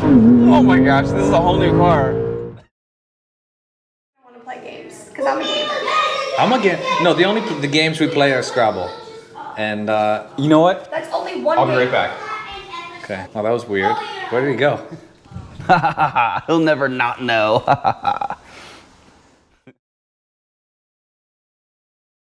Oh my gosh, this is a whole new car. I want to play games because I'm a gamer. I'm again. No, the games we play are Scrabble. And you know what? That's only one I'll be game. right back. Okay. Well, that was weird. Where did he go? He'll never not know.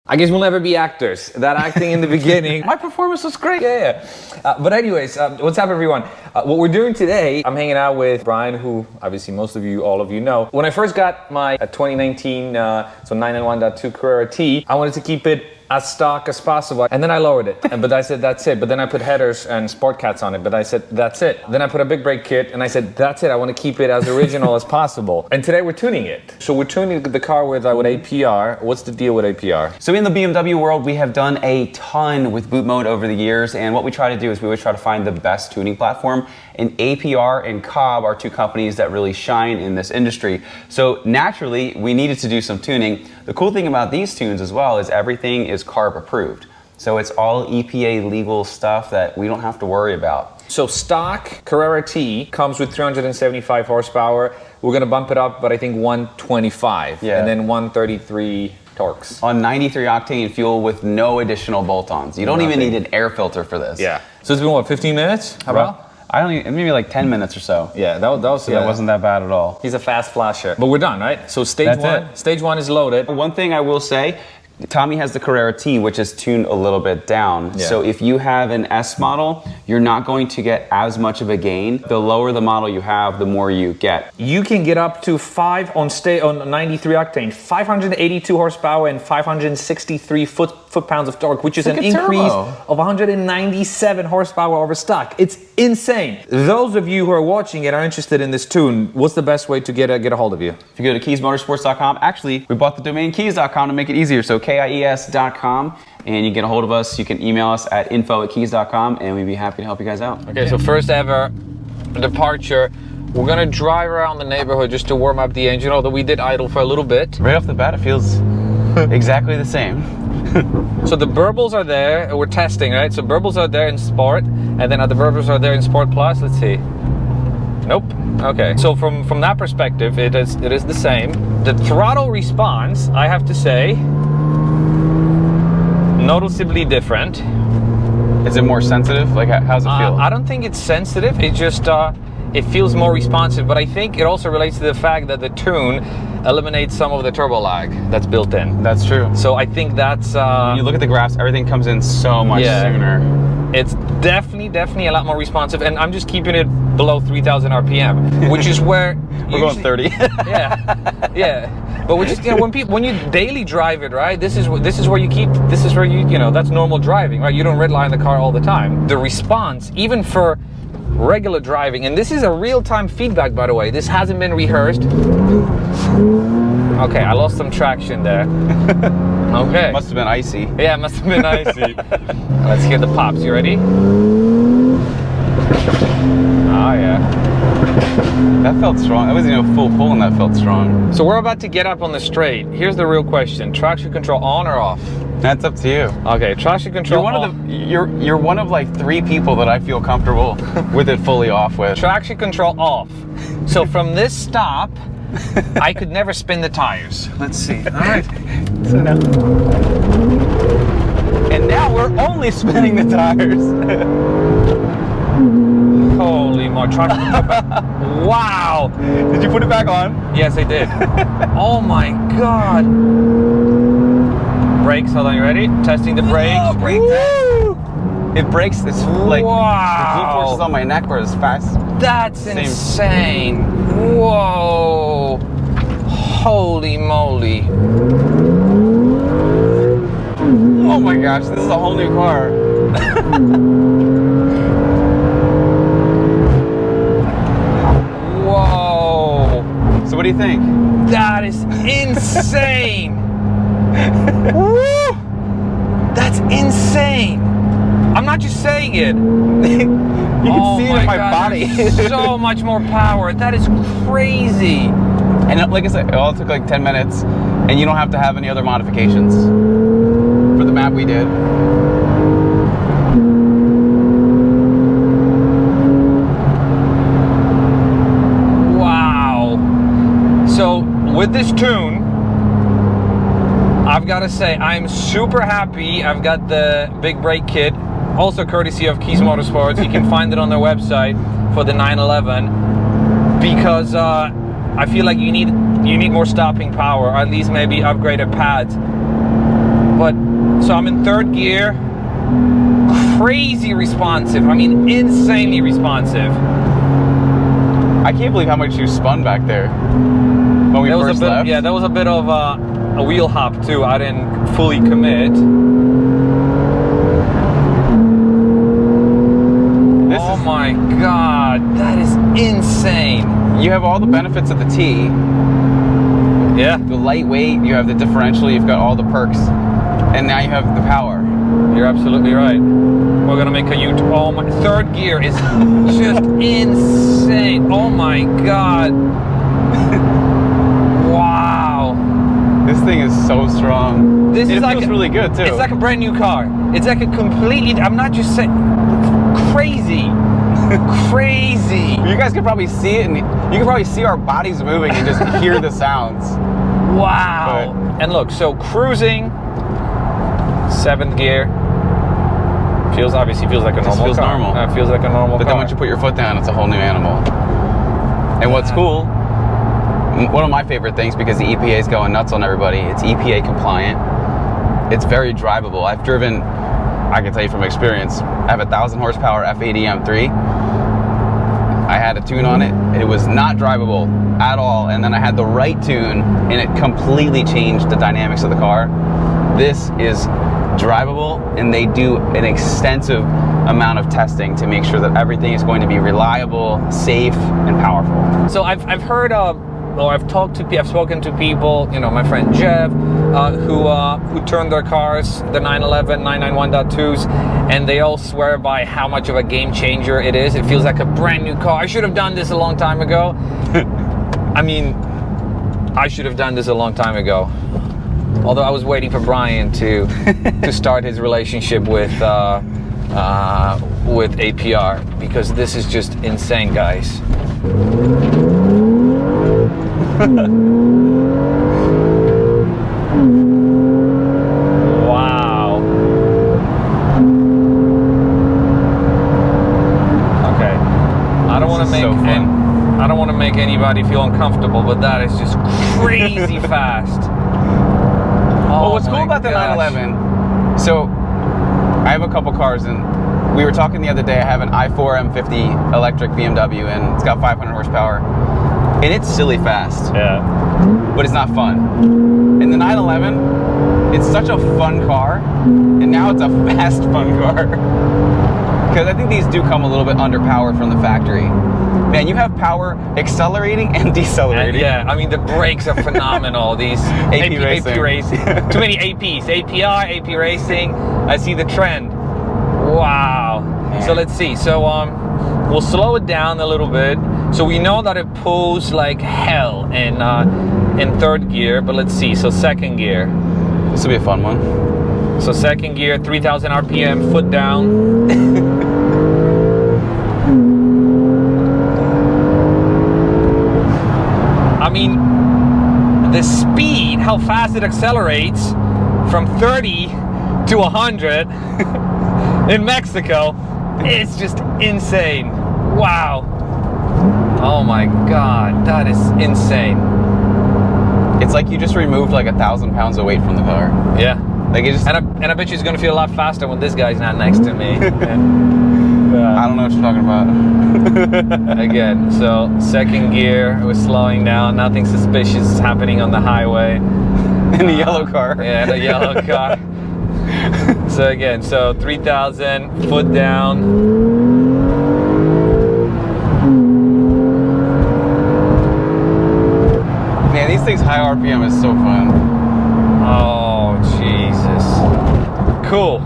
I guess we'll never be actors. That acting in the beginning, my performance was great. Yeah. But anyways, what's up, everyone? What we're doing today, I'm hanging out with Brian, who obviously most of you, all of you know. When I first got my 2019, so 991.2 Carrera T, I wanted to keep it as stock as possible, and then I lowered it. But I said that's it. But then I put headers and sport cats on it. But I said that's it. Then I put a big brake kit, and I said that's it. I want to keep it as original as possible. And today we're tuning it. So we're tuning the car with APR. What's the deal with APR? So in the BMW world, we have done a ton with boot mode over the years, and what we try to do is we always try to find the best tuning platform. And APR and Cobb are two companies that really shine in this industry. So naturally, we needed to do some tuning. The cool thing about these tunes as well is everything is CARB approved. So it's all EPA legal stuff that we don't have to worry about. So stock Carrera T comes with 375 horsepower. We're gonna bump it up, but I think 125, Yeah. and then 133 torques. On 93 octane fuel with no additional bolt-ons. You don't even need an air filter for this. Yeah. So it's been what, 15 minutes? How about? I don't even, maybe like 10 minutes or so. Yeah, that was Yeah, it wasn't that bad at all. He's a fast flasher. But we're done, right? So stage one. Stage one is loaded. One thing I will say, Tommy has the Carrera T, which is tuned a little bit down. Yeah. So if you have an S model, you're not going to get as much of a gain. The lower the model you have, the more you get. You can get up to on 93 octane, 582 horsepower and 563 foot-pounds of torque, which is an increase of 197 horsepower over stock. It's insane. Those of you who are watching it are interested in this tune. What's the best way to get a hold of you? If you go to keysmotorsports.com, actually, we bought the domain keys.com to make it easier. So KIES.com, and you get a hold of us. You can email us at info@keys.com, and we'd be happy to help you guys out. Okay, so first ever departure. We're gonna drive around the neighborhood just to warm up the engine, although we did idle for a little bit. Right off the bat, it feels exactly the same. So the burbles are there. We're testing, right? So burbles are there in Sport, and then the burbles are there in Sport Plus. Let's see. Nope. Okay. So from that perspective, it is the same. The throttle response, I have to say, noticeably different. Is it more sensitive? Like, how's it feel? I don't think it's sensitive. It just it feels more responsive. But I think it also relates to the fact that the tune eliminates some of the turbo lag that's built in. That's true. So I think that's when you look at the graphs, everything comes in so much sooner. It's definitely a lot more responsive, and I'm just keeping it below 3,000 RPM, which is where we're going 30. yeah. But we're just, when you daily drive it, right? This is where that's normal driving, right? You don't redline the car all the time. The response, even for regular driving, and this is a real-time feedback, by the way. This hasn't been rehearsed. Okay, I lost some traction there. Okay. Must have been icy. Yeah, it must have been icy. Let's hear the pops. You ready? Oh, yeah. That felt strong. That wasn't even a full pull, and that felt strong. So we're about to get up on the straight. Here's the real question. Traction control on or off? That's up to you. Okay, traction control You're one of like 3 people that I feel comfortable with it fully off with. Traction control off. So from this stop, I could never spin the tires. Let's see. All right. So now. And now we're only spinning the tires. Holy moly. Wow. Did you put it back on? Yes, I did. Oh my God. Brakes, hold on, you ready? Testing the brakes. Oh, brake test. It brakes, it's like, wow. The G forces on my neck were as fast. That's insane. Whoa. Holy moly. Oh my gosh, this is a whole new car. Whoa. So what do you think? That is insane. Woo! That's insane. I'm not just saying it. You can see it in my body. So much more power. That is crazy. And like I said, it all took like 10 minutes, and you don't have to have any other modifications for the map we did. with this tune, I've got to say I'm super happy. I've got the big brake kit, also courtesy of Keys Motorsports. You can find it on their website for the 911, because I feel like you need more stopping power, or at least maybe upgraded pads. But so I'm in third gear, crazy responsive. I mean, insanely responsive. I can't believe how much you spun back there when we first left. Yeah, that was a bit of a wheel hop too. I didn't fully commit. Oh my God, that is insane. You have all the benefits of the T. Yeah. The lightweight, you have the differential, you've got all the perks, and now you have the power. You're absolutely right. We're gonna make a U-turn. Oh my, third gear is just insane. Oh my God. Wow. This thing is so strong. This is like feels really good too. It's like a brand new car. It's like a completely, I'm not just saying, crazy. Crazy. You guys can probably see it, and you can probably see our bodies moving and just hear the sounds. Wow. But, and look, so cruising, 7th gear, obviously feels like a normal feels car. normal. It feels like a normal but car. then once you put your foot down, it's a whole new animal. And what's cool, one of my favorite things, because the EPA is going nuts on everybody, it's EPA compliant. It's very drivable. I've driven, I can tell you from experience, I have a 1,000 horsepower F80 M3. I had a tune on it, and it was not drivable at all. And then I had the right tune, and it completely changed the dynamics of the car. This is drivable, and they do an extensive amount of testing to make sure that everything is going to be reliable, safe, and powerful. So I've heard or I've spoken to people, you know, my friend Jeff, who turned their cars, the 911, 991.2s, and they all swear by how much of a game changer it is. It feels like a brand new car. I should have done this a long time ago. I mean, I should have done this a long time ago. Although I was waiting for Brian to start his relationship with APR, because this is just insane, guys. Wow. Okay. I don't want to make I don't want to make anybody feel uncomfortable, but that is just crazy fast. Well, what's cool about the 911, so I have a couple cars, and we were talking the other day, I have an i4 M50 electric BMW, and it's got 500 horsepower, and it's silly fast. Yeah. But it's not fun. In the 911, it's such a fun car, and now it's a fast fun car. Because I think these do come a little bit underpowered from the factory. Man, you have power accelerating and decelerating. Yeah, I mean, the brakes are phenomenal. These AP Racing. Too many APs. APR, AP Racing. I see the trend. Wow. Man. So let's see. So we'll slow it down a little bit. So we know that it pulls like hell in third gear, but let's see. So second gear. This will be a fun one. So second gear, 3,000 RPM, foot down. I mean, the speed, how fast it accelerates from 30 to 100 in Mexico, it's just insane. Wow. Oh my God, that is insane. It's like you just removed like 1,000 pounds of weight from the car. Yeah. Like it just. And I bet you it's gonna feel a lot faster when this guy's not next to me. I don't know what you're talking about. Again, so second gear, we're slowing down. Nothing suspicious is happening on the highway. In the yellow car. Yeah, in the yellow car. So again, so 3,000, foot down. Man, these things high RPM is so fun. Oh, Jesus. Cool.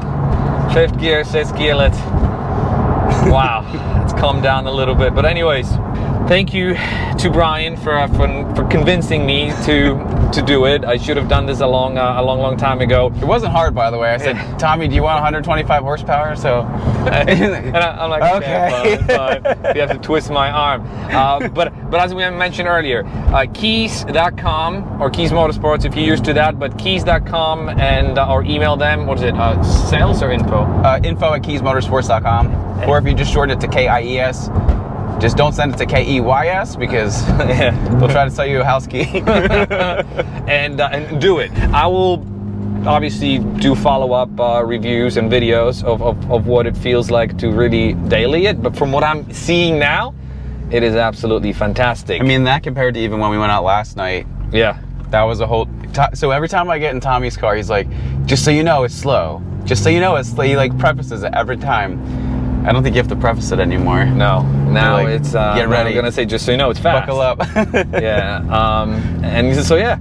Fifth gear, sixth gear, let's... Wow, let's calm down a little bit. But anyways, thank you to Brian for convincing me to do it. I should have done this a long time ago. It wasn't hard, by the way. I said, Tommy, do you want 125 horsepower? So, and I'm like, okay, fine. You have to twist my arm. But as we mentioned earlier, keys.com or Keys Motorsports if you're used to that, but keys.com and or email them. What is it? Sales or info? Info at keysmotorsports.com, or if you just shorten it to KIES. Just don't send it to KEYS because they'll try to sell you a house key. and do it. I will obviously do follow-up reviews and videos of what it feels like to really daily it. But from what I'm seeing now, it is absolutely fantastic. I mean, that compared to even when we went out last night. Yeah. That was a whole... So every time I get in Tommy's car, he's like, just so you know, it's slow. Just so you know, it's slow. He like prefaces it every time. I don't think you have to preface it anymore. No, now like, it's get ready. I'm gonna say just so you know it's fast. Buckle up. Yeah, and so yeah.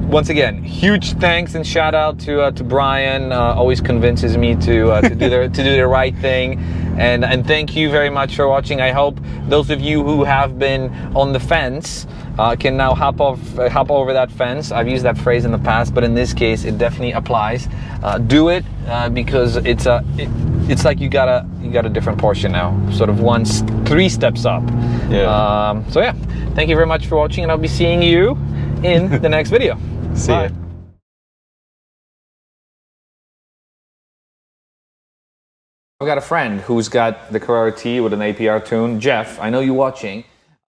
Once again, huge thanks and shout out to Brian. Always convinces me to do the right thing, and thank you very much for watching. I hope those of you who have been on the fence can now hop over that fence. I've used that phrase in the past, but in this case, it definitely applies. Do it because it's like you got a different Porsche now, sort of 3 steps up. Yeah. So yeah, thank you very much for watching, and I'll be seeing you in the next video. See ya. I've got a friend who's got the Carrera T with an APR tune. Jeff, I know you're watching.